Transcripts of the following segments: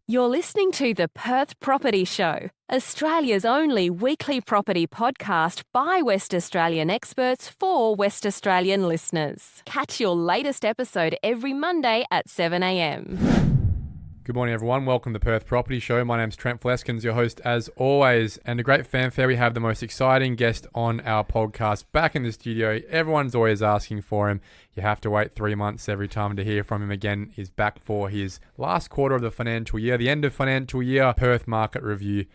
You're listening to the Perth Property Show, Australia's only weekly property podcast by West Australian experts for West Australian listeners. Catch your latest episode every Monday at 7 a.m. Good morning, everyone. Welcome to the Perth Property Show. My name's Trent Fleskens, your host as always. And a great fanfare, we have the most exciting guest on our podcast back in the studio. Everyone's always asking for him. You have to wait 3 months every time to hear from him again. He's back for his last quarter of the financial year, the end of financial year Perth market review.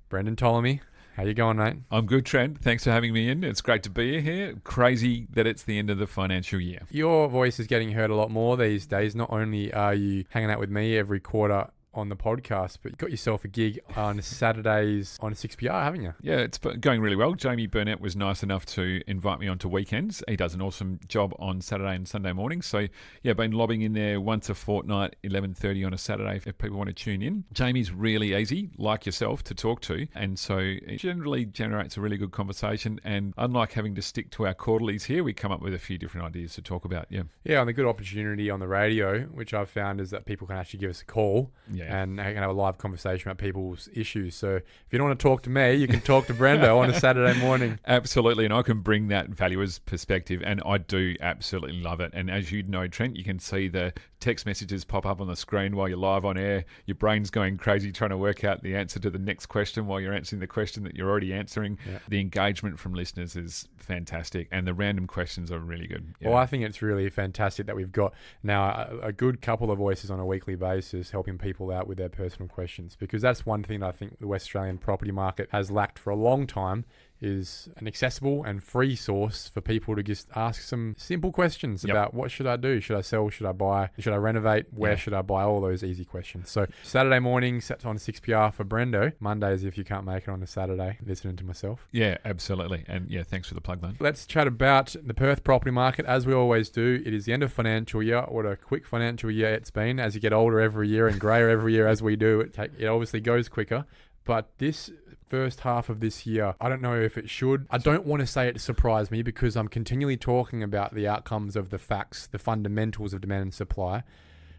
Brendon Ptolomey, how you going, mate? I'm good, Trent. Thanks for having me in. It's great to be here. Crazy that it's the end of the financial year. Your voice is getting heard a lot more these days. Not only are you hanging out with me every quarter on the podcast, but you got yourself a gig on Saturdays on 6PR, haven't you? Yeah, it's going really well. Jamie Burnett was nice enough to invite me onto weekends. He does an awesome job on Saturday and Sunday mornings. So yeah, been lobbing in there once a fortnight, 11:30 on a Saturday if people want to tune in. Jamie's really easy, like yourself, to talk to. And so it generally generates a really good conversation. And unlike having to stick to our quarterlies here, we come up with a few different ideas to talk about. Yeah, and the good opportunity on the radio, which I've found, is that people can actually give us a call. Yeah. And I can have a live conversation about people's issues. So if you don't want to talk to me, you can talk to Brendo on a Saturday morning. Absolutely, and I can bring that valuer's perspective, and I do absolutely love it. And as you know, Trent, you can see the text messages pop up on the screen while you're live on air. Your brain's going crazy trying to work out the answer to the next question while you're answering the question that you're already answering. Yeah. The engagement from listeners is fantastic, and the random questions are really good. Yeah. Well, I think it's really fantastic that we've got now a good couple of voices on a weekly basis helping people out with their personal questions, because that's one thing that I think the West Australian property market has lacked for a long time, is an accessible and free source for people to just ask some simple questions about what should I do? Should I sell? Should I buy? Should I renovate? Where should I buy? All those easy questions. So Saturday morning, set on 6PR for Brendo. Mondays, if you can't make it on a Saturday, listening to myself. Yeah, absolutely. And yeah, thanks for the plug, mate. Let's chat about the Perth property market. As we always do, it is the end of financial year. What a quick financial year it's been. As you get older every year and greyer every year as we do, it obviously goes quicker. But this first half of this year, I don't know if it should. I don't want to say it surprised me, because I'm continually talking about the outcomes of the facts, the fundamentals of demand and supply.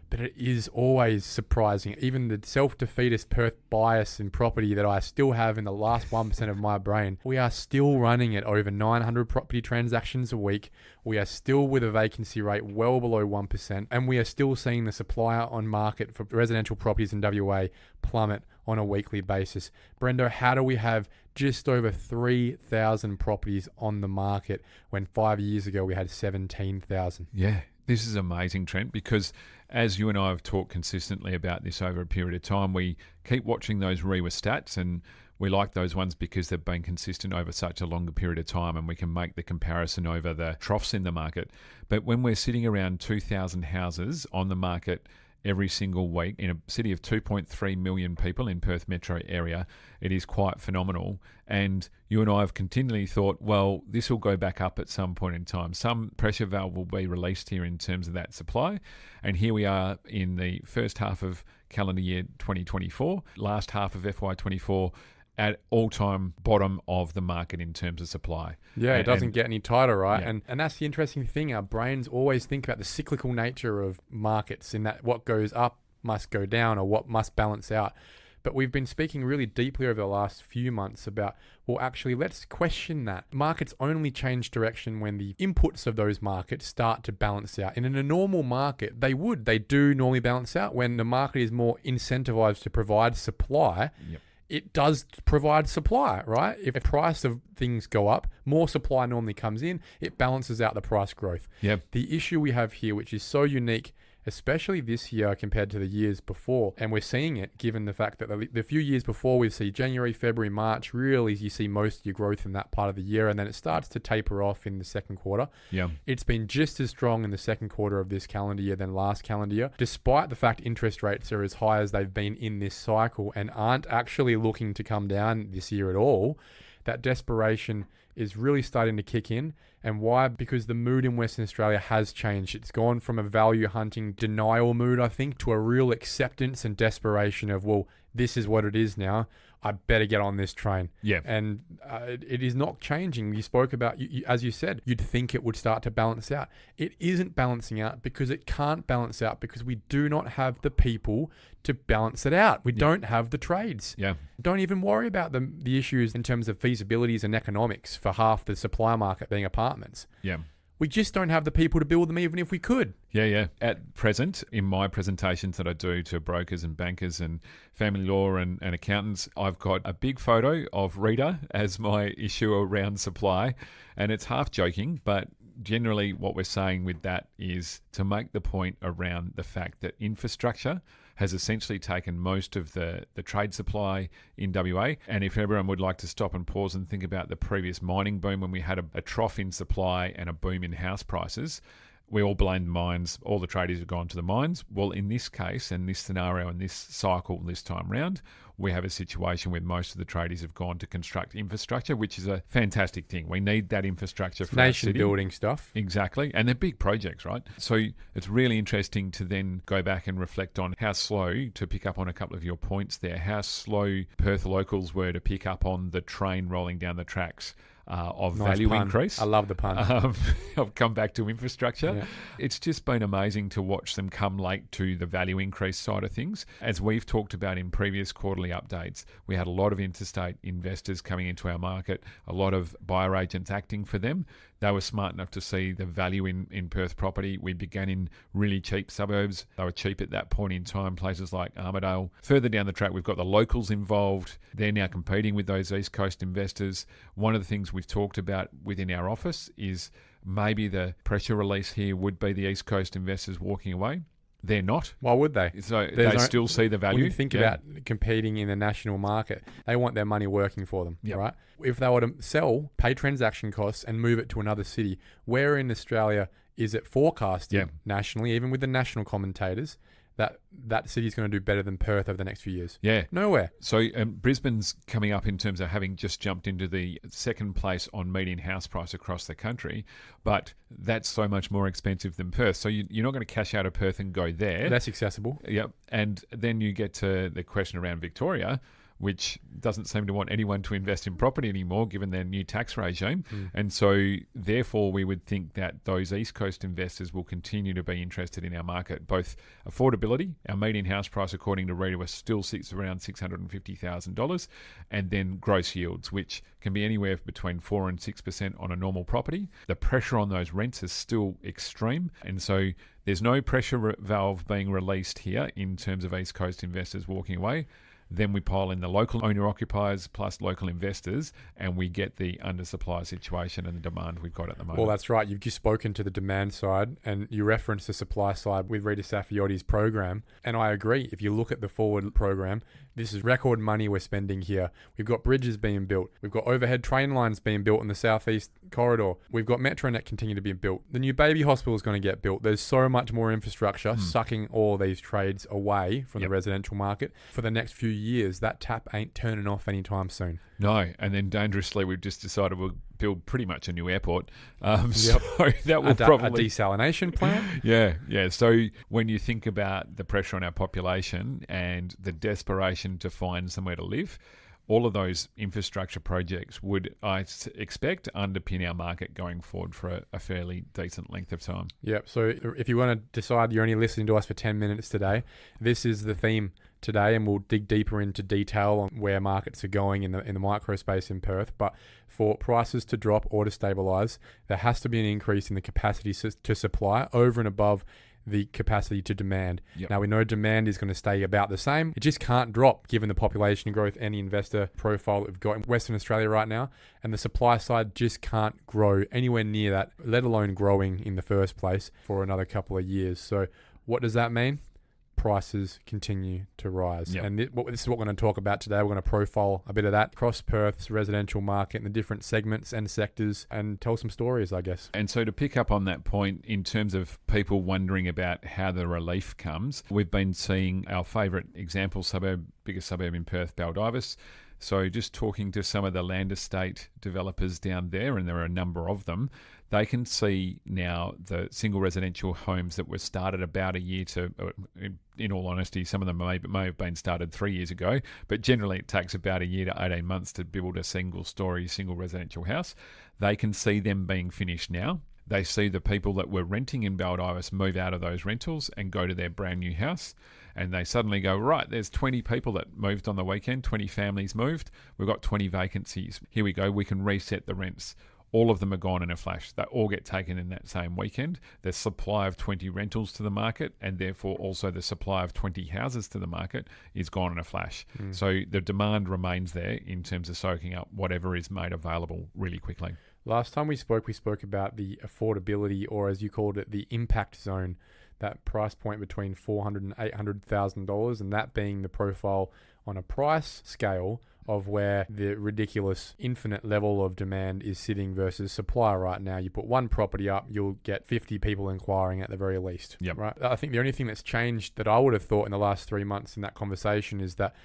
But it is always surprising. Even the self-defeatist Perth bias in property that I still have in the last 1% of my brain, we are still running at over 900 property transactions a week. We are still with a vacancy rate well below 1%. And we are still seeing the supply on market for residential properties in WA plummet on a weekly basis. Brendo, how do we have just over 3,000 properties on the market when 5 years ago we had 17,000? Yeah. This is amazing, Trent, because as you and I have talked consistently about this over a period of time, we keep watching those REWA stats, and we like those ones because they've been consistent over such a longer period of time, and we can make the comparison over the troughs in the market. But when we're sitting around 2,000 houses on the market every single week in a city of 2.3 million people in Perth metro area, it is quite phenomenal. And you and I have continually thought, well, this will go back up at some point in time. Some pressure valve will be released here in terms of that supply. And here we are in the first half of calendar year 2024, last half of FY24, at all-time bottom of the market in terms of supply. Yeah, it doesn't get any tighter, right? Yeah. And that's the interesting thing. Our brains always think about the cyclical nature of markets, in that what goes up must go down, or what must balance out. But we've been speaking really deeply over the last few months about, well, actually, let's question that. Markets only change direction when the inputs of those markets start to balance out. And in a normal market, they do normally balance out when the market is more incentivized to provide supply. Yep. It does provide supply, right? If the price of things go up, more supply normally comes in. It balances out the price growth. Yep. The issue we have here, which is so unique, especially this year compared to the years before, and we're seeing it given the fact that the few years before, we see January, February, March, really you see most of your growth in that part of the year, and then it starts to taper off in the second quarter. Yeah. It's been just as strong in the second quarter of this calendar year than last calendar year, despite the fact interest rates are as high as they've been in this cycle and aren't actually looking to come down this year at all. That desperation is really starting to kick in. And why? Because the mood in Western Australia has changed. It's gone from a value hunting denial mood, I think, to a real acceptance and desperation of, well, this is what it is now. I better get on this train. Yeah. And it is not changing. You spoke about, as you said, you'd think it would start to balance out. It isn't balancing out because it can't balance out because we do not have the people to balance it out. We don't have the trades. Yeah. Don't even worry about the issues in terms of feasibilities and economics for half the supply market being apartments. Yeah. We just don't have the people to build them even if we could. Yeah. At present, in my presentations that I do to brokers and bankers and family law and accountants, I've got a big photo of Rita as my issue around supply. And it's half joking, but generally what we're saying with that is to make the point around the fact that infrastructure has essentially taken most of the trade supply in WA. And if everyone would like to stop and pause and think about the previous mining boom when we had a trough in supply and a boom in house prices, we all blamed mines. All the tradies have gone to the mines. Well, in this case and this scenario and this cycle this time round, we have a situation where most of the tradies have gone to construct infrastructure, which is a fantastic thing. We need that infrastructure for nation our city. Building stuff. Exactly. And they're big projects, right? So it's really interesting to then go back and reflect on how slow, to pick up on a couple of your points there, how slow Perth locals were to pick up on the train rolling down the tracks of Nice value pun. increase. I love the pun. I'll come back to infrastructure. Yeah. It's just been amazing to watch them come late to the value increase side of things. As we've talked about in previous quarterly updates, we had a lot of interstate investors coming into our market, a lot of buyer agents acting for them. They were smart enough to see the value in Perth property. We began in really cheap suburbs. They were cheap at that point in time, places like Armidale. Further down the track, we've got the locals involved. They're now competing with those East Coast investors. One of the things we've talked about within our office is maybe the pressure release here would be the East Coast investors walking away. They're not. Why would they? So they still see the value. When you think about competing in the national market, they want their money working for them, right? If they were to sell, pay transaction costs and move it to another city, where in Australia is it forecasted nationally, even with the national commentators, that city's going to do better than Perth over the next few years? Yeah. Nowhere. So Brisbane's coming up in terms of having just jumped into the second place on median house price across the country, but that's so much more expensive than Perth. So you're not going to cash out of Perth and go there. Less accessible. Yep. And then you get to the question around Victoria, which doesn't seem to want anyone to invest in property anymore given their new tax regime. And so therefore we would think that those East Coast investors will continue to be interested in our market, both affordability, our median house price according to Rita still sits around $650,000, and then gross yields, which can be anywhere between 4 and 6% on a normal property. The pressure on those rents is still extreme, and so there's no pressure valve being released here in terms of East Coast investors walking away. Then we pile in the local owner-occupiers plus local investors, and we get the undersupply situation and the demand we've got at the moment. Well, that's right. You've just spoken to the demand side, and you referenced the supply side with Rita Safiotti's program. And I agree. If you look at the forward program, this is record money we're spending here. We've got bridges being built. We've got overhead train lines being built in the southeast corridor. We've got Metronet continue to be built. The new baby hospital is going to get built. There's so much more infrastructure sucking all these trades away from the residential market for the next few years. That tap ain't turning off anytime soon. No, and then dangerously, we've just decided we'll build pretty much a new airport. So that will probably... A desalination plant? Yeah. So when you think about the pressure on our population and the desperation to find somewhere to live, all of those infrastructure projects would, I expect, underpin our market going forward for a fairly decent length of time. Yep. So if you want to decide you're only listening to us for 10 minutes today, this is the theme today, and we'll dig deeper into detail on where markets are going in the micro space in Perth. But for prices to drop or to stabilise, there has to be an increase in the capacity to supply over and above the capacity to demand. Yep. Now, we know demand is going to stay about the same. It just can't drop given the population growth and the investor profile that we've got in Western Australia right now. And the supply side just can't grow anywhere near that, let alone growing in the first place for another couple of years. So what does that mean? Prices continue to rise. Yep. And this is what we're going to talk about today. We're going to profile a bit of that across Perth's residential market and the different segments and sectors and tell some stories, I guess. And so to pick up on that point, in terms of people wondering about how the relief comes, we've been seeing our favourite example suburb, biggest suburb in Perth, Baldivis, So just talking to some of the land estate developers down there, and there are a number of them, they can see now the single residential homes that were started about a year to, in all honesty, some of them may have been started 3 years ago, but generally it takes about a year to 18 months to build a single residential house. They can see them being finished now. They see the people that were renting in Baldivis move out of those rentals and go to their brand new house. And they suddenly go, right, there's 20 people that moved on the weekend, 20 families moved. We've got 20 vacancies. Here we go. We can reset the rents. All of them are gone in a flash. They all get taken in that same weekend. The supply of 20 rentals to the market, and therefore also the supply of 20 houses to the market, is gone in a flash. So the demand remains there in terms of soaking up whatever is made available really quickly. Last time we spoke about the affordability, or as you called it, the impact zone, that price point between $400,000 and $800,000, and that being the profile on a price scale of where the ridiculous infinite level of demand is sitting versus supply right now. You put one property up, you'll get 50 people inquiring at the very least. Yep. Right. I think the only thing that's changed that I would have thought in the last 3 months in that conversation is that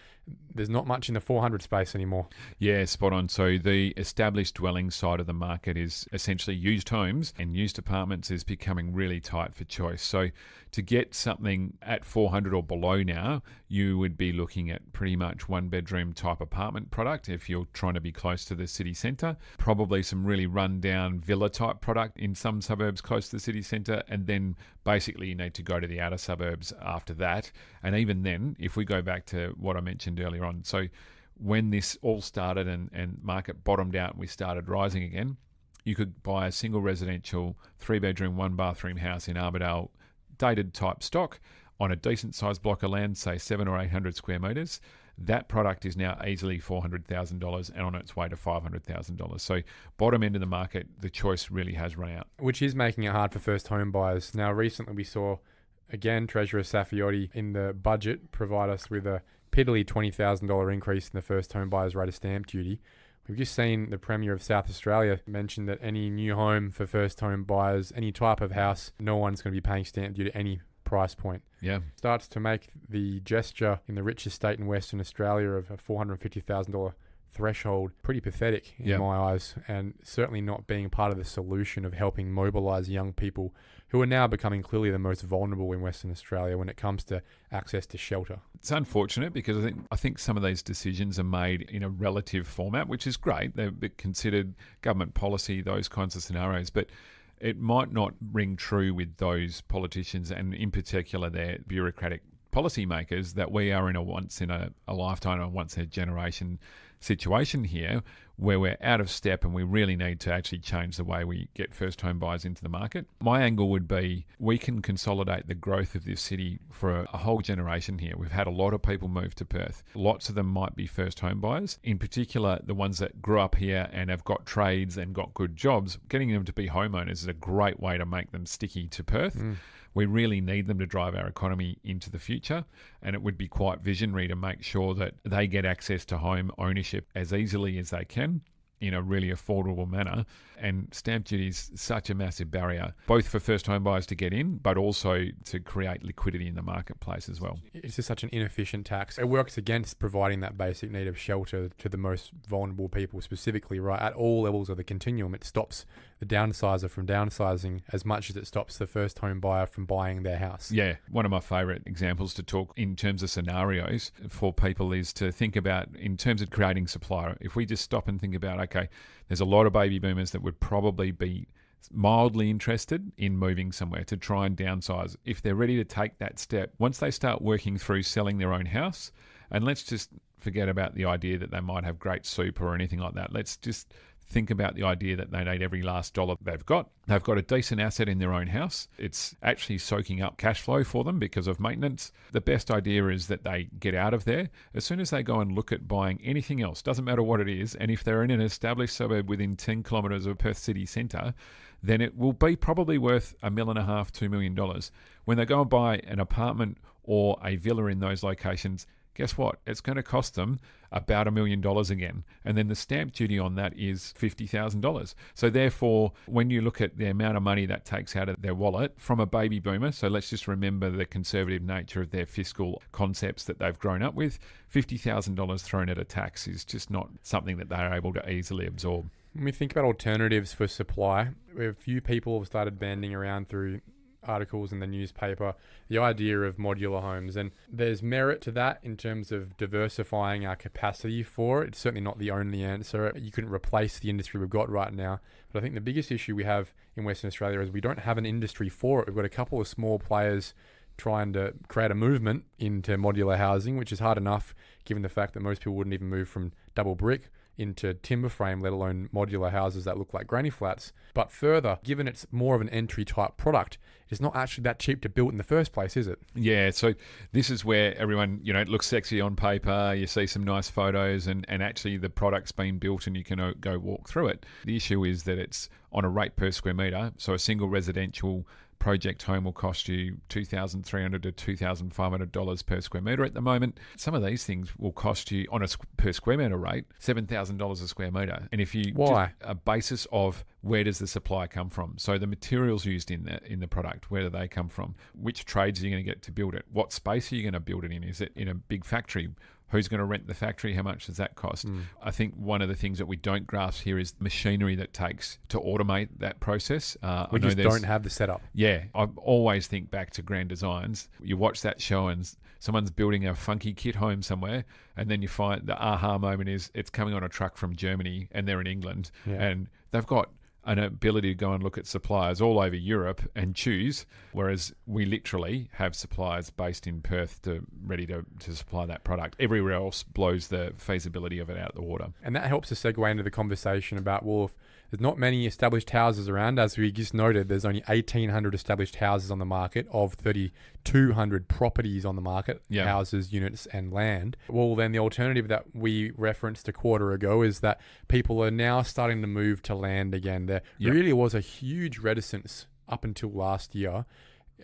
there's not much in the 400 space anymore. Yeah, spot on. So the established dwelling side of the market is essentially used homes, and used apartments is becoming really tight for choice. So to get something at 400 or below now, you would be looking at pretty much one bedroom type apartment product if you're trying to be close to the city centre. Probably some really run-down villa type product in some suburbs close to the city centre, and then basically you need to go to the outer suburbs after that. And even then, if we go back to what I mentioned earlier on, so when this all started and market bottomed out and we started rising again, you could buy a single residential 3-bedroom, 1-bathroom house in Armadale, dated type stock, on a decent sized block of land, say 700 or 800 square metres. That product is now easily $400,000 and on its way to $500,000. So bottom end of the market, the choice really has run out. Which is making it hard for first home buyers. Now, recently we saw, again, Treasurer Saffioti in the budget provide us with a piddly $20,000 increase in the first home buyers rate of stamp duty. We've just seen the Premier of South Australia mention that any new home for first home buyers, any type of house, no one's going to be paying stamp duty at any price point. Yeah. Starts to make the gesture in the richest state in Western Australia of a $450,000 threshold pretty pathetic in my eyes, and certainly not being part of the solution of helping mobilise young people who are now becoming clearly the most vulnerable in Western Australia when it comes to access to shelter. It's unfortunate because I think some of these decisions are made in a relative format, which is great. They're considered government policy, those kinds of scenarios, but it might not ring true with those politicians, and in particular their bureaucratic policymakers, that we are in a once in a lifetime or once in a generation situation here where we're out of step and we really need to actually change the way we get first home buyers into the market. My angle would be we can consolidate the growth of this city for a whole generation here. We've had a lot of people move to Perth. Lots of them might be first home buyers. In particular, the ones that grew up here and have got trades and got good jobs, getting them to be homeowners is a great way to make them sticky to Perth. We really need them to drive our economy into the future, and it would be quite visionary to make sure that they get access to home ownership as easily as they can in a really affordable manner. And stamp duty is such a massive barrier, both for first home buyers to get in, but also to create liquidity in the marketplace as well. It's just such an inefficient tax. It works against providing that basic need of shelter to the most vulnerable people specifically, right? At all levels of the continuum, it stops the downsizer from downsizing as much as it stops the first home buyer from buying their house. Yeah, one of my favourite examples to talk in terms of scenarios for people is to think about in terms of creating supply. If we just stop and think about, okay, there's a lot of baby boomers that would probably be mildly interested in moving somewhere to try and downsize. If they're ready to take that step, once they start working through selling their own house, and let's just forget about the idea that they might have great super or anything like that. Let's just think about the idea that they need every last dollar they've got. They've got a decent asset in their own house. It's actually soaking up cash flow for them because of maintenance. The best idea is that they get out of there. As soon as they go and look at buying anything else, doesn't matter what it is, and if they're in an established suburb within 10 kilometres of Perth city centre, then it will be probably worth $1.5 million, $2 million. When they go and buy an apartment or a villa in those locations, guess what? It's going to cost them about $1 million again. And then the stamp duty on that is $50,000. So therefore, when you look at the amount of money that takes out of their wallet from a baby boomer, so let's just remember the conservative nature of their fiscal concepts that they've grown up with, $50,000 thrown at a tax is just not something that they're able to easily absorb. When we think about alternatives for supply, a few people have started banding around through articles in the newspaper the idea of modular homes, and there's merit to that in terms of diversifying our capacity for it. It's certainly not the only answer. You couldn't replace the industry we've got right now, but I think the biggest issue we have in Western Australia is we don't have an industry for it. We've got a couple of small players trying to create a movement into modular housing, which is hard enough given the fact that most people wouldn't even move from double brick into timber frame, let alone modular houses that look like granny flats. But further, given it's more of an entry type product, it's not actually that cheap to build in the first place, is it? Yeah, so this is where everyone, it looks sexy on paper, you see some nice photos, and actually the product's been built and you can go walk through it. The issue is that it's on a rate per square metre, so a single residential project home will cost you $2,300 to $2,500 per square metre at the moment. Some of these things will cost you, on a per square metre rate, $7,000 a square metre. And if you Why? a basis of where does the supply come from? So the materials used in the product, where do they come from? Which trades are you going to get to build it? What space are you going to build it in? Is it in a big factory? Who's going to rent the factory? How much does that cost? I think one of the things that we don't grasp here is machinery that takes to automate that process. We just don't have the setup. Yeah. I always think back to Grand Designs. You watch that show and someone's building a funky kit home somewhere, and then you find the aha moment is it's coming on a truck from Germany and they're in England, and they've got an ability to go and look at suppliers all over Europe and choose, whereas we literally have suppliers based in Perth ready to supply that product. Everywhere else blows the feasibility of it out the water. And that helps us segue into the conversation about, well, if there's not many established houses around, as we just noted, there's only 1,800 established houses on the market of 3,200 properties on the market, houses, units and land. Well, then the alternative that we referenced a quarter ago is that people are now starting to move to land again. There really was a huge reticence up until last year.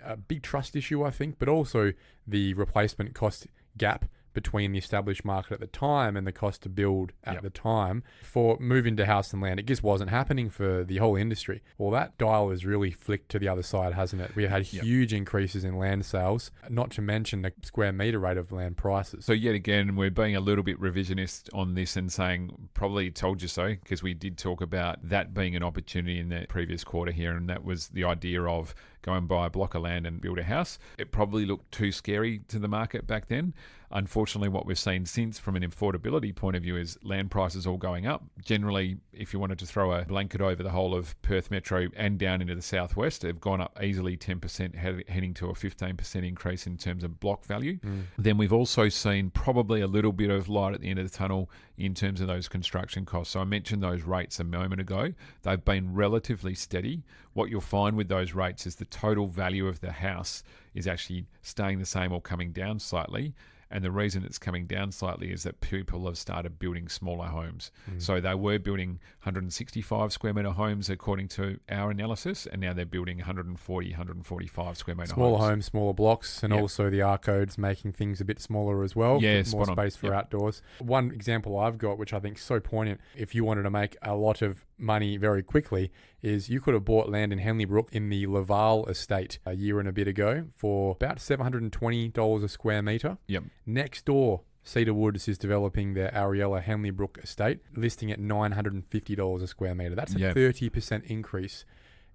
A big trust issue, I think, but also the replacement cost gap between the established market at the time and the cost to build at the time for moving to house and land. It just wasn't happening for the whole industry. Well, that dial has really flicked to the other side, hasn't it? We had huge increases in land sales, not to mention the square metre rate of land prices. So yet again, we're being a little bit revisionist on this and saying, probably told you so, because we did talk about that being an opportunity in the previous quarter here, and that was the idea of go and buy a block of land and build a house. It probably looked too scary to the market back then. Unfortunately, what we've seen since from an affordability point of view is land prices all going up. Generally, if you wanted to throw a blanket over the whole of Perth Metro and down into the southwest, they've gone up easily 10%, heading to a 15% increase in terms of block value. Then we've also seen probably a little bit of light at the end of the tunnel in terms of those construction costs. So I mentioned those rates a moment ago. They've been relatively steady. What you'll find with those rates is the total value of the house is actually staying the same or coming down slightly. And the reason it's coming down slightly is that people have started building smaller homes. So they were building 165 square metre homes according to our analysis, and now they're building 140, 145 square metre Smaller homes, smaller blocks, and also the R codes making things a bit smaller as well. Yeah, more space for outdoors. One example I've got, which I think is so poignant, if you wanted to make a lot of money very quickly, is you could have bought land in Henley Brook in the Laval estate a year and a bit ago for about $720 a square metre. Next door, Cedar Woods is developing their Ariella Henley Brook estate, listing at $950 a square metre. That's a 30% increase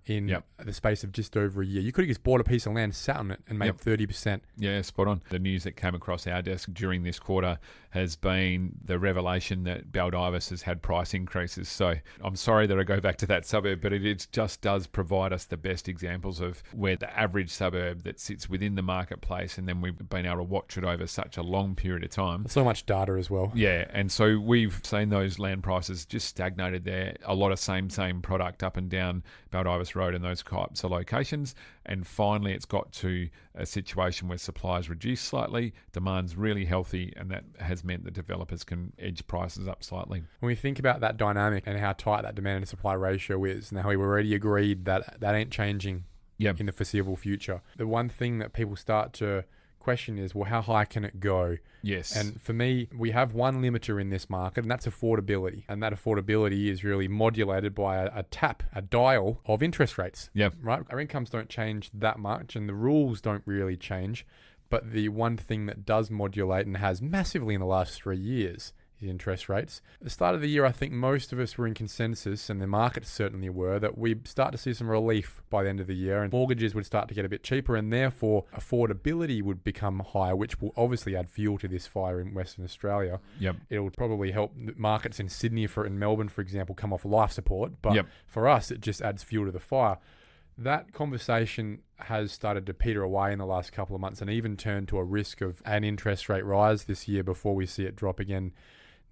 in the space of just over a year. You could have just bought a piece of land, sat on it, and made 30%. Yeah, spot on. The news that came across our desk during this quarter has been the revelation that Baldivis has had price increases. So I'm sorry that I go back to that suburb, but it just does provide us the best examples of where the average suburb that sits within the marketplace, and then we've been able to watch it over such a long period of time. So much data as well. Yeah, and so we've seen those land prices just stagnated there. A lot of same product up and down Baldivis Road and those types of locations. And finally, it's got to a situation where supply is reduced slightly, demand's really healthy, and that has meant that developers can edge prices up slightly. When we think about that dynamic and how tight that demand and supply ratio is, now we've already agreed that ain't changing in the foreseeable future. The one thing that people start to question is, well, how high can it go? Yes. And for me, we have one limiter in this market, and that's affordability. And that affordability is really modulated by a dial of interest rates. Yep. Right? Our incomes don't change that much, and the rules don't really change. But the one thing that does modulate and has massively in the last 3 years is interest rates. At the start of the year, I think most of us were in consensus, and the markets certainly were, that we'd start to see some relief by the end of the year, and mortgages would start to get a bit cheaper, and therefore affordability would become higher, which will obviously add fuel to this fire in Western Australia. Yep. It'll probably help markets in Sydney and Melbourne, for example, come off life support. But for us, it just adds fuel to the fire. That conversation has started to peter away in the last couple of months, and even turned to a risk of an interest rate rise this year before we see it drop again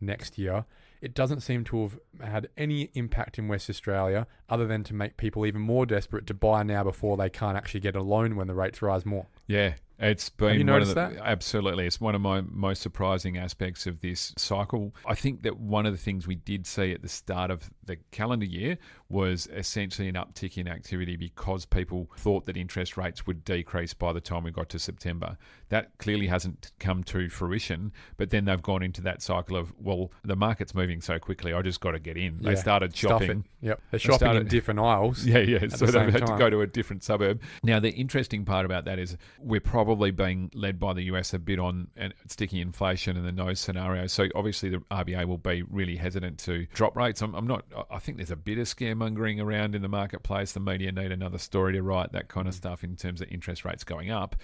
next year. It doesn't seem to have had any impact in West Australia other than to make people even more desperate to buy now before they can't actually get a loan when the rates rise more. Yeah. It's been Have you noticed that? Absolutely. It's one of my most surprising aspects of this cycle. I think that one of the things we did see at the start of the calendar year was essentially an uptick in activity because people thought that interest rates would decrease by the time we got to September. That clearly hasn't come to fruition, but then they've gone into that cycle of, well, the market's moving so quickly, I just got to get in. They started shopping. Yep. They're shopping in different aisles. Yeah. So they've had to go to a different suburb. Now, the interesting part about that is we're probably being led by the US a bit on sticky inflation and the nose scenario. So obviously the RBA will be really hesitant to drop rates. I think there's a bit of scaremongering around in the marketplace. The media need another story to write, that kind of stuff in terms of interest rates going up.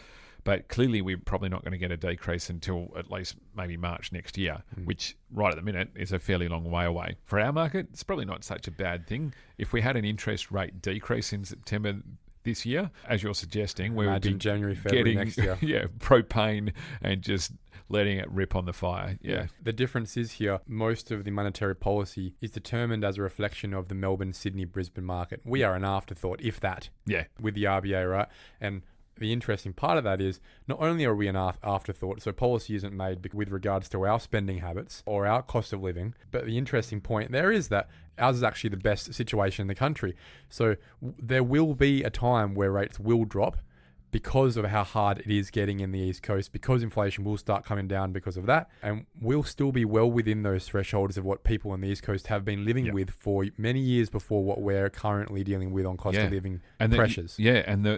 But clearly we're probably not going to get a decrease until at least maybe March next year, which right at the minute is a fairly long way away. For our market, it's probably not such a bad thing. If we had an interest rate decrease in September this year, as you're suggesting, we would be January, February next year. Propane and just letting it rip on the fire. Yeah. The difference is here, most of the monetary policy is determined as a reflection of the Melbourne, Sydney, Brisbane market. We are an afterthought, if that, with the RBA, right? And the interesting part of that is not only are we an afterthought, so policy isn't made with regards to our spending habits or our cost of living, but the interesting point there is that ours is actually the best situation in the country. So there will be a time where rates will drop because of how hard it is getting in the East Coast, because inflation will start coming down because of that, and we'll still be well within those thresholds of what people on the East Coast have been living with for many years before what we're currently dealing with on cost of living pressures.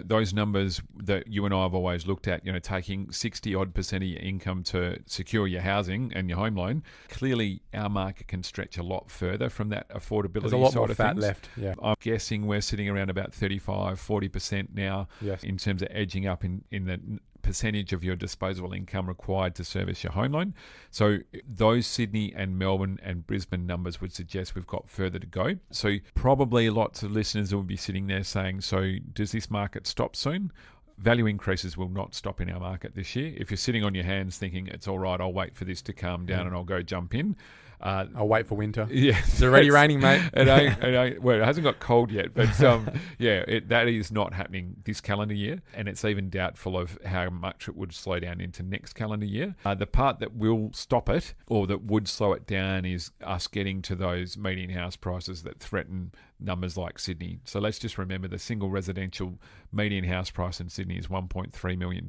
Those numbers that you and I have always looked at, taking 60-odd% of your income to secure your housing and your home loan, clearly our market can stretch a lot further from that affordability. There's a lot side more of fat things. left. Yeah. I'm guessing we're sitting around about 35-40% now in terms of edging up in the percentage of your disposable income required to service your home loan. So those Sydney and Melbourne and Brisbane numbers would suggest we've got further to go. So probably lots of listeners will be sitting there saying, so does this market stop soon? Value increases will not stop in our market this year. If you're sitting on your hands thinking it's all right, I'll wait for this to calm down and I'll go jump in. I'll wait for winter. Yeah, it's already raining, mate. Well, it hasn't got cold yet, but that is not happening this calendar year, and it's even doubtful of how much it would slow down into next calendar year. The part that will stop it, or that would slow it down, is us getting to those median house prices that threaten numbers like Sydney. So let's just remember the single residential median house price in Sydney is $1.3 million.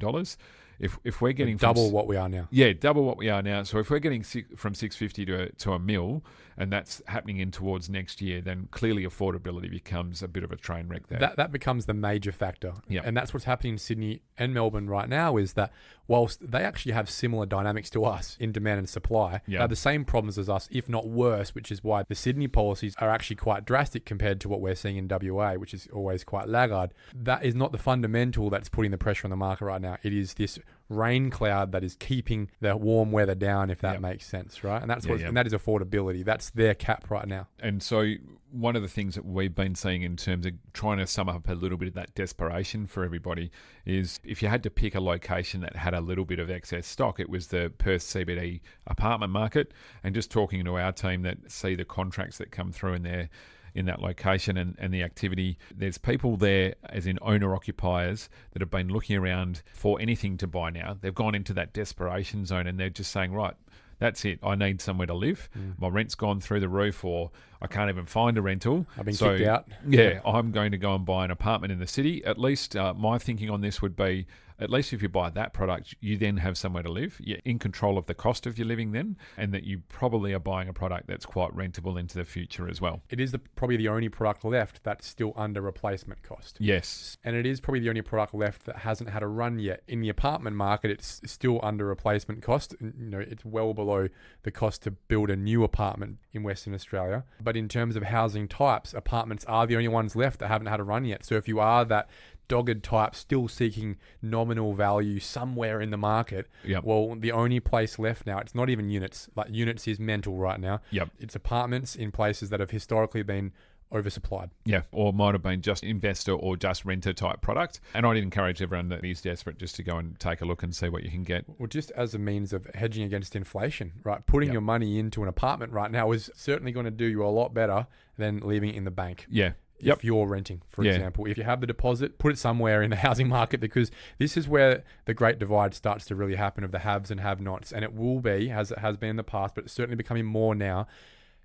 If we're getting double what we are now. Yeah, double what we are now. So if we're getting from 650 to a mil, and that's happening in towards next year, then clearly affordability becomes a bit of a train wreck there. That becomes the major factor. Yeah. And that's what's happening in Sydney and Melbourne right now, is that whilst they actually have similar dynamics to us in demand and supply, they have the same problems as us, if not worse, which is why the Sydney policies are actually quite drastic compared to what we're seeing in WA, which is always quite laggard. That is not the fundamental that's putting the pressure on the market right now. It is this rain cloud that is keeping the warm weather down, if that makes sense, right? And that's and that is affordability. That's their cap right now. And so one of the things that we've been seeing in terms of trying to sum up a little bit of that desperation for everybody is, if you had to pick a location that had a little bit of excess stock, it was the Perth CBD apartment market. And just talking to our team that see the contracts that come through in that location and the activity, there's people there, as in owner-occupiers, that have been looking around for anything to buy now. They've gone into that desperation zone and they're just saying, right, That's it. I need somewhere to live. My rent's gone through the roof, or I can't even find a rental. I've been kicked out. Yeah, I'm going to go and buy an apartment in the city. At least my thinking on this would be, at least if you buy that product, you then have somewhere to live. You're in control of the cost of your living then, and that you probably are buying a product that's quite rentable into the future as well. It is probably the only product left that's still under replacement cost. Yes. And it is probably the only product left that hasn't had a run yet. In the apartment market, it's still under replacement cost. It's well below the cost to build a new apartment in Western Australia. But in terms of housing types, apartments are the only ones left that haven't had a run yet. So if you are that dogged type still seeking nominal value somewhere in the market, well, the only place left now, it's not even units. Like, units is mental right now. It's apartments in places that have historically been oversupplied. Yeah, or might have been just investor or just renter type product. And I'd encourage everyone that is desperate just to go and take a look and see what you can get. Well, just as a means of hedging against inflation, right? Putting your money into an apartment right now is certainly going to do you a lot better than leaving it in the bank. Yeah. If you're renting, for example. If you have the deposit, put it somewhere in the housing market, because this is where the great divide starts to really happen of the haves and have-nots. And it will be, as it has been in the past, but it's certainly becoming more now,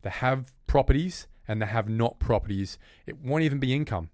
the have properties and the have-not properties. It won't even be income.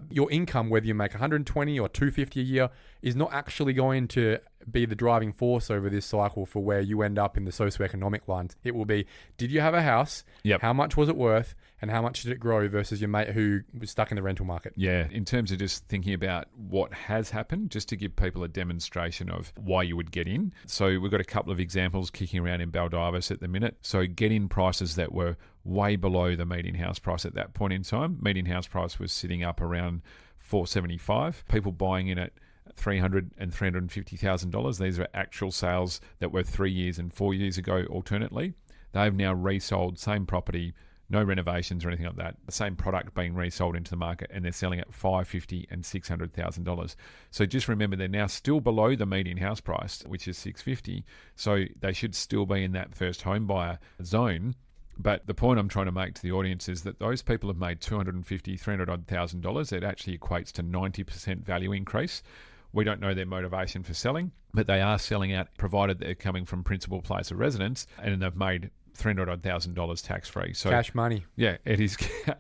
Your income, whether you make 120 or 250 a year, is not actually going to be the driving force over this cycle for where you end up in the socioeconomic lines. It will be, did you have a house? How much was it worth? And how much did it grow versus your mate who was stuck in the rental market? Yeah, in terms of just thinking about what has happened, just to give people a demonstration of why you would get in. So we've got a couple of examples kicking around in Baldivis at the minute. So get-in prices that were way below the median house price at that point in time. Median house price was sitting up around $475. People buying in at $300,000 and $350,000. These are actual sales that were 3 years and 4 years ago alternately. They've now resold same property, no renovations or anything like that. The same product being resold into the market, and they're selling at $550,000 and $600,000. So just remember, they're now still below the median house price, which is $650,000. So they should still be in that first home buyer zone. But the point I'm trying to make to the audience is that those people have made $250,000, $300,000. It actually equates to 90% value increase. We don't know their motivation for selling, but they are selling out, provided they're coming from principal place of residence, and they've made $300,000 tax free. So cash money. Yeah, it is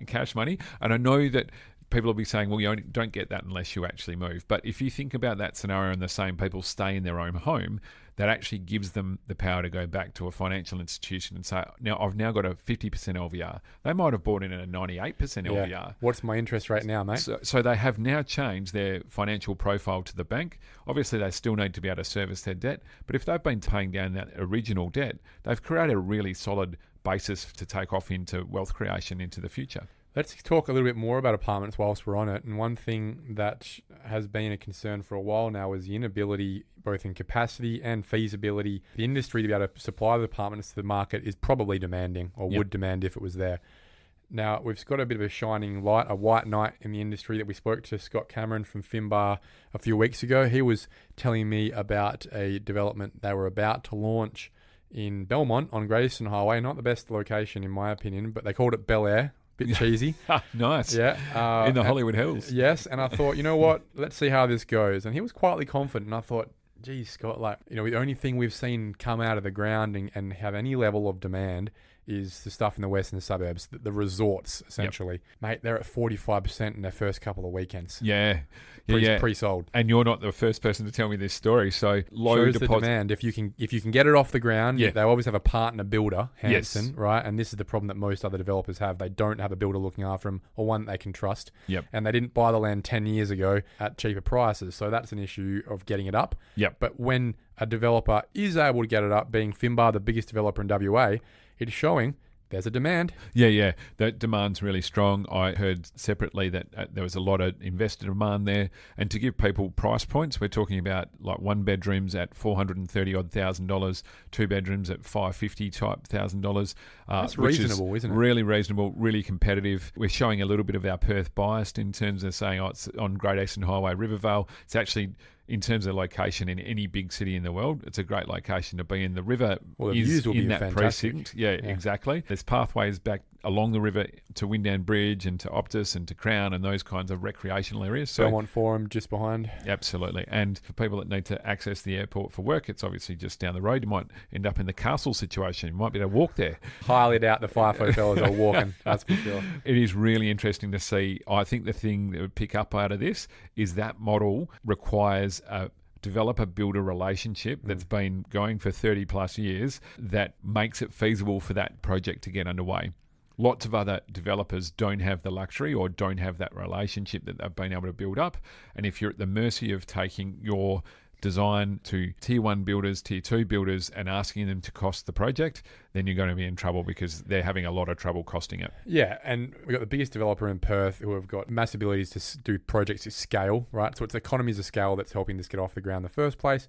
cash money. And I know that people will be saying, well, you don't get that unless you actually move. But if you think about that scenario and the same people stay in their own home, that actually gives them the power to go back to a financial institution and say, now I've now got a 50% LVR. They might have bought in at a 98% LVR. What's my interest rate now, mate? So they have now changed their financial profile to the bank. Obviously, they still need to be able to service their debt. But if they've been paying down that original debt, they've created a really solid basis to take off into wealth creation into the future. Let's talk a little bit more about apartments whilst we're on it. And one thing that has been a concern for a while now is the inability, both in capacity and feasibility, the industry to be able to supply the apartments to the market is probably demanding, or would demand if it was there. Now, we've got a bit of a shining light, a white knight in the industry that we spoke to Scott Cameron from Finbar a few weeks ago. He was telling me about a development they were about to launch in Belmont on Great Eastern Highway. Not the best location in my opinion, but they called it Bel Air. Bit cheesy. Nice. Yeah. In the Hollywood Hills. Yes. And I thought, you know what? Let's see how this goes. And he was quietly confident. And I thought, geez, Scott, the only thing we've seen come out of the ground and have any level of demand is the stuff in the western suburbs, the resorts, essentially. Mate, they're at 45% in their first couple of weekends. Yeah. Pre-sold. And you're not the first person to tell me this story. So low shows deposit. The demand. If you can get it off the ground, they always have a partner builder, Hanson, right? And this is the problem that most other developers have. They don't have a builder looking after them, or one that they can trust. And they didn't buy the land 10 years ago at cheaper prices. So that's an issue of getting it up. But when a developer is able to get it up, being Finbar, the biggest developer in WA, it's showing there's a demand. That demand's really strong. I heard separately that there was a lot of investor demand there. And to give people price points, we're talking about like one bedrooms at $430,000, two bedrooms at $550,000. That's reasonable, isn't it? Really reasonable, really competitive. We're showing a little bit of our Perth biased in terms of saying, it's on Great Eastern Highway, Rivervale. It's actually, in terms of location in any big city in the world, it's a great location to be in. The river is in that precinct. Yeah, exactly. There's pathways back along the river to Windown Bridge and to Optus and to Crown and those kinds of recreational areas. So Belmont Forum just behind. Absolutely. And for people that need to access the airport for work, it's obviously just down the road. You might end up in the castle situation. You might be able to walk there. Highly doubt the FIFO fellas are walking, that's for sure. It is really interesting to see. I think the thing that would pick up out of this is that model requires a developer-builder relationship that's been going for 30 plus years that makes it feasible for that project to get underway. Lots of other developers don't have the luxury or don't have that relationship that they've been able to build up. And if you're at the mercy of taking your design to tier 1 builders, tier 2 builders and asking them to cost the project, then you're going to be in trouble because they're having a lot of trouble costing it. Yeah, and we've got the biggest developer in Perth who have got massive abilities to do projects at scale, right? So it's economies of scale that's helping this get off the ground in the first place.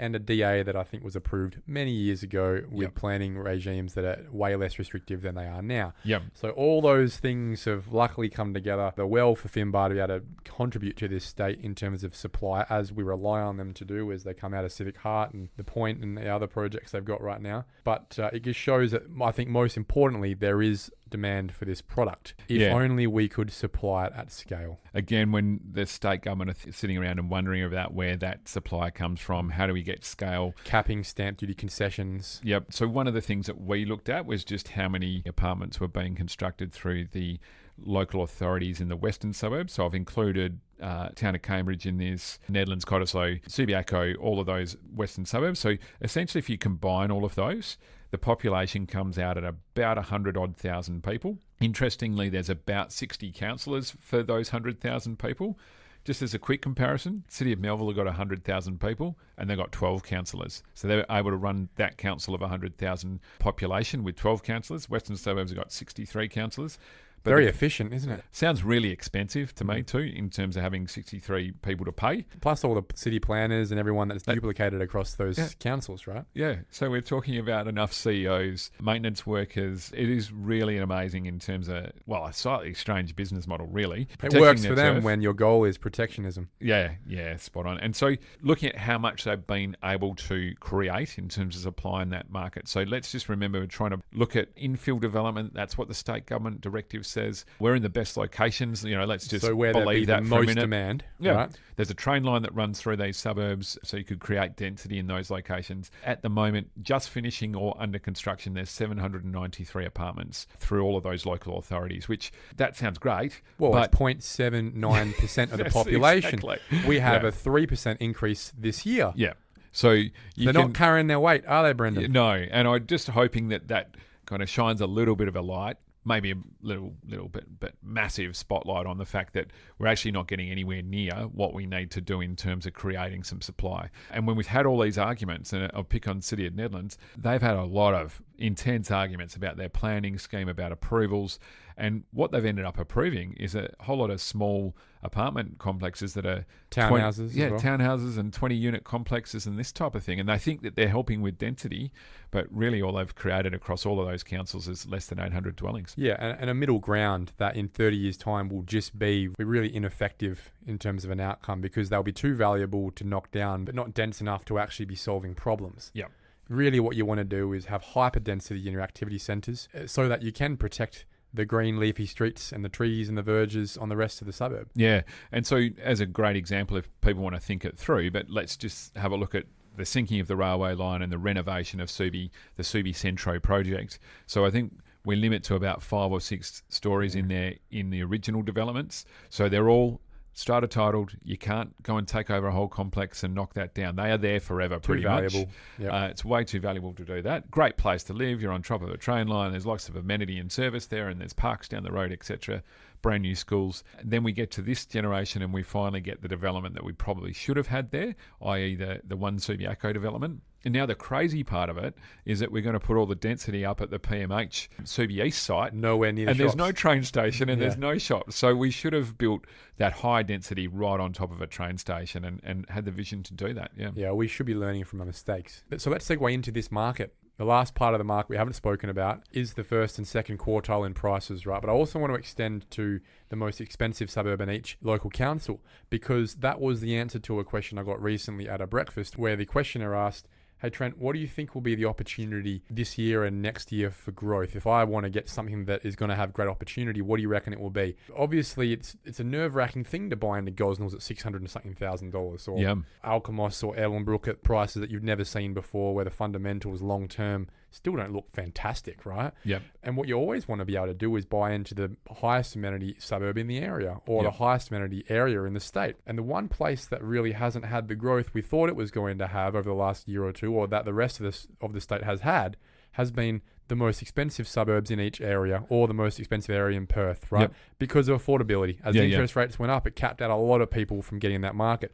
And a DA that I think was approved many years ago with planning regimes that are way less restrictive than they are now. Yep. So all those things have luckily come together. They're well for Finbar to be able to contribute to this state in terms of supply, as we rely on them to do as they come out of Civic Heart and the Point and the other projects they've got right now. But it just shows that, I think most importantly, there is demand for this product. If only we could supply it at scale. Again, when the state government are sitting around and wondering about where that supply comes from, how do we get scale? Capping, stamp duty concessions. Yep. So one of the things that we looked at was just how many apartments were being constructed through the local authorities in the western suburbs. So I've included Town of Cambridge in this, Nedlands, Cottesloe, Subiaco, all of those western suburbs. So essentially, if you combine all of those, the population comes out at about 100,000 people. Interestingly, there's about 60 councillors for those 100,000 people. Just as a quick comparison, City of Melville have got 100,000 people and they've got 12 councillors. So they're able to run that council of 100,000 population with 12 councillors. Western suburbs have got 63 councillors. But very efficient, isn't it? Sounds really expensive to me too, in terms of having 63 people to pay. Plus all the city planners and everyone that's duplicated across those councils, right? Yeah. So we're talking about enough CEOs, maintenance workers. It is really amazing in terms of, well, a slightly strange business model, really. It works for them when your goal is protectionism. Yeah, spot on. And so looking at how much they've been able to create in terms of supplying that market. So let's just remember, we're trying to look at infill development. That's what the state government directive says. We're in the best locations. Let's just believe that for a minute. Demand. Yeah. Right? There's a train line that runs through these suburbs, so you could create density in those locations. At the moment, just finishing or under construction, there's 793 apartments through all of those local authorities, which that sounds great. Well, but it's 0.79% of the population. Exactly. We have a 3% increase this year. Yeah. So they're not carrying their weight, are they, Brendon? No. And I'm just hoping that kind of shines a little bit of a light, maybe a little bit, but massive spotlight on the fact that we're actually not getting anywhere near what we need to do in terms of creating some supply. And when we've had all these arguments, and I'll pick on City of Nedlands, they've had a lot of intense arguments about their planning scheme, about approvals. And what they've ended up approving is a whole lot of small apartment complexes that are townhouses. Townhouses and 20-unit complexes and this type of thing. And they think that they're helping with density, but really all they've created across all of those councils is less than 800 dwellings. Yeah, and a middle ground that in 30 years' time will just be really ineffective in terms of an outcome, because they'll be too valuable to knock down, but not dense enough to actually be solving problems. Yeah. Really what you want to do is have hyper density in your activity centres so that you can protect the green leafy streets and the trees and the verges on the rest of the suburb. Yeah, and so as a great example, if people want to think it through, but let's just have a look at the sinking of the railway line and the renovation of the Subi Centro project. So I think we limit to about 5 or 6 stories in there in the original developments. So they're all strata titled. You can't go and take over a whole complex and knock that down. They are there forever, pretty valuable. much. Yep. It's way too valuable to do that. Great place to live. You're on top of a train line. There's lots of amenity and service there, and there's parks down the road, etc. Brand new schools. Then we get to this generation and we finally get the development that we probably should have had there, i.e. the one Subiaco development. And now the crazy part of it is that we're going to put all the density up at the PMH Subi East site. Nowhere near the shops. There's no train station and there's no shops. So we should have built that high density right on top of a train station and had the vision to do that. Yeah, we should be learning from our mistakes. So let's segue into this market. The last part of the market we haven't spoken about is the first and second quartile in prices, right? But I also want to extend to the most expensive suburb in each local council, because that was the answer to a question I got recently at a breakfast where the questioner asked, Hey Trent, what do you think will be the opportunity this year and next year for growth? If I want to get something that is going to have great opportunity, what do you reckon it will be? Obviously, it's a nerve-wracking thing to buy into Gosnells at $600 and something thousand, or Alkimos or Ellenbrook at prices that you've never seen before, where the fundamentals long-term still don't look fantastic, right? Yep. And what you always want to be able to do is buy into the highest amenity suburb in the area, or the highest amenity area in the state. And the one place that really hasn't had the growth we thought it was going to have over the last year or two, or that the rest of the state has been the most expensive suburbs in each area, or the most expensive area in Perth, right? Because of affordability. As the interest rates went up, it capped out a lot of people from getting in that market.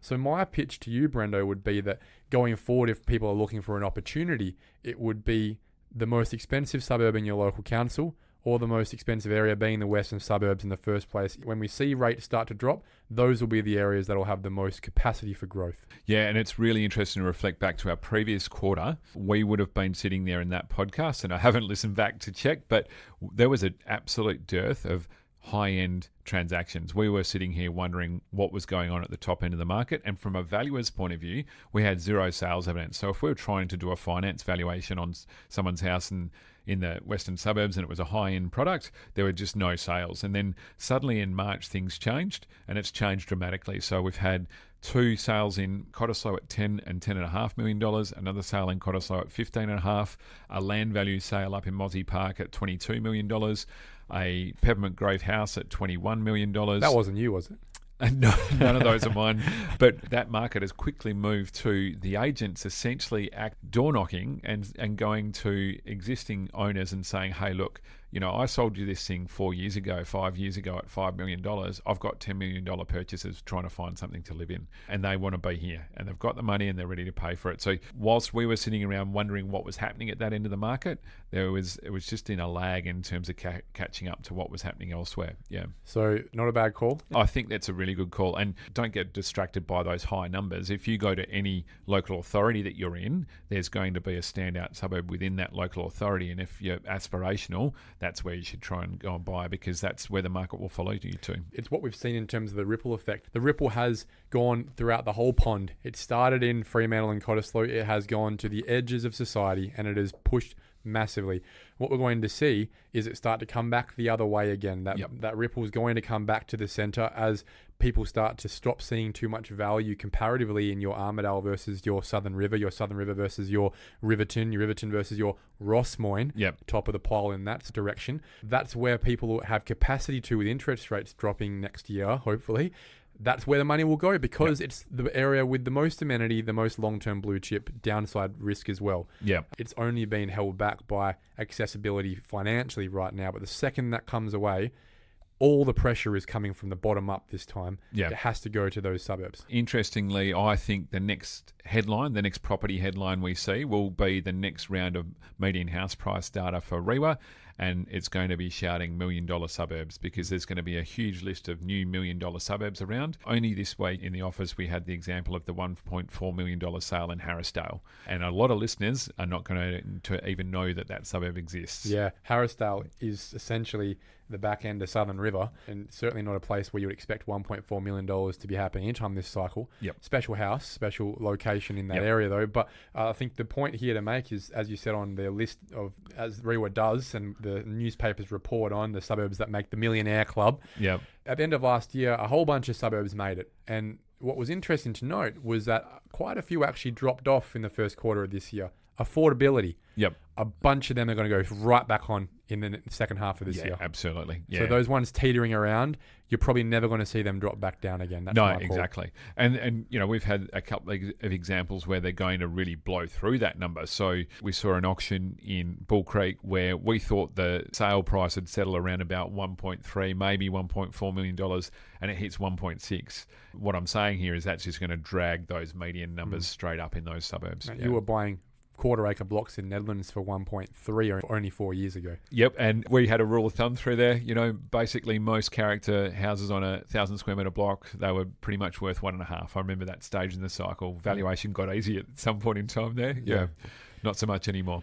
So my pitch to you, Brendo, would be that going forward, if people are looking for an opportunity, it would be the most expensive suburb in your local council, or the most expensive area being the western suburbs in the first place. When we see rates start to drop, those will be the areas that will have the most capacity for growth. Yeah, and it's really interesting to reflect back to our previous quarter. We would have been sitting there in that podcast, and I haven't listened back to check, but there was an absolute dearth of high-end transactions. We were sitting here wondering what was going on at the top end of the market, and from a valuer's point of view, we had zero sales evidence. So if we were trying to do a finance valuation on someone's house in the western suburbs and it was a high-end product, there were just no sales. And then suddenly in March things changed, and it's changed dramatically. So we've had 2 sales in Cottesloe at $10 and $10.5 million, another sale in Cottesloe at $15.5, a land value sale up in Mozzie Park at $22 million, a Peppermint Grove house at $21 million. That wasn't you, was it? No, none of those are mine. But that market has quickly moved to the agents essentially door knocking and going to existing owners and saying, hey, look, I sold you this thing 4 years ago, 5 years ago at $5 million. I've got $10 million purchasers trying to find something to live in, and they want to be here, and they've got the money and they're ready to pay for it. So whilst we were sitting around wondering what was happening at that end of the market, it was just in a lag in terms of catching up to what was happening elsewhere. Yeah. So not a bad call? I think that's a really good call, and don't get distracted by those high numbers. If you go to any local authority that you're in, there's going to be a standout suburb within that local authority, and if you're aspirational, that's where you should try and go and buy, because that's where the market will follow you to. It's what we've seen in terms of the ripple effect. The ripple has gone throughout the whole pond. It started in Fremantle and Cottesloe. It has gone to the edges of society, and it has pushed massively. What we're going to see is it start to come back the other way again. That ripple is going to come back to the centre as people start to stop seeing too much value comparatively in your Armidale versus your Southern River versus your Riverton versus your Rossmoyne, top of the pile in that direction. That's where people have capacity to, with interest rates dropping next year, hopefully. That's where the money will go, because it's the area with the most amenity, the most long-term blue chip, downside risk as well. Yeah, it's only been held back by accessibility financially right now, but the second that comes away, all the pressure is coming from the bottom up this time. It has to go to those suburbs. Interestingly, I think the next property headline we see will be the next round of median house price data for REWA, and it's going to be shouting $1 million suburbs, because there's going to be a huge list of new $1 million suburbs around. Only this week in the office we had the example of the $1.4 million sale in Harrisdale, and a lot of listeners are not going to even know that suburb exists. Yeah, Harrisdale is essentially the back end of Southern River, and certainly not a place where you would expect $1.4 million to be happening anytime this cycle. Special house, special location in that area though. But I think the point here to make is, as you said on the list of, as REWA does and the newspapers report on, the suburbs that make the Millionaire Club. At the end of last year, a whole bunch of suburbs made it. And what was interesting to note was that quite a few actually dropped off in the first quarter of this year. Affordability. A bunch of them are going to go right back on in the second half of this year. Absolutely. So those ones teetering around, you're probably never going to see them drop back down again. That's exactly. And we've had a couple of examples where they're going to really blow through that number. So we saw an auction in Bull Creek where we thought the sale price had settled around about 1.3, maybe $1.4 million, and it hits 1.6. What I'm saying here is that's just going to drag those median numbers straight up in those suburbs. You were buying quarter-acre blocks in Netherlands for 1.3 only 4 years ago. And we had a rule of thumb through there. Basically most character houses on a 1,000 square metre block, they were pretty much worth 1.5. I remember that stage in the cycle. Valuation got easy at some point in time there. Not so much anymore.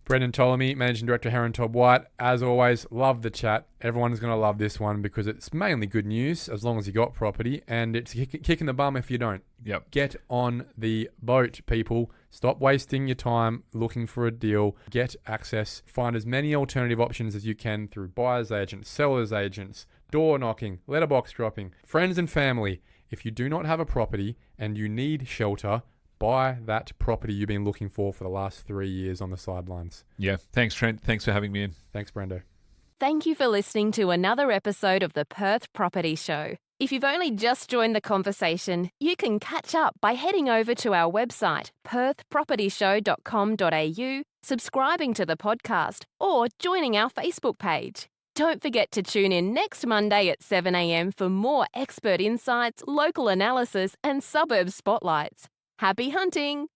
Brendon Ptolomey, Managing Director, Heron Todd White. As always, love the chat. Everyone's going to love this one because it's mainly good news as long as you got property, and it's kicking the bum if you don't. Yep. Get on the boat, people. Stop wasting your time looking for a deal. Get access. Find as many alternative options as you can through buyer's agents, seller's agents, door knocking, letterbox dropping, friends and family. If you do not have a property and you need shelter, buy that property you've been looking for the last 3 years on the sidelines. Yeah. Thanks, Trent. Thanks for having me in. Thanks, Brendo. Thank you for listening to another episode of the Perth Property Show. If you've only just joined the conversation, you can catch up by heading over to our website, perthpropertyshow.com.au, subscribing to the podcast, or joining our Facebook page. Don't forget to tune in next Monday at 7 a.m. for more expert insights, local analysis, and suburb spotlights. Happy hunting!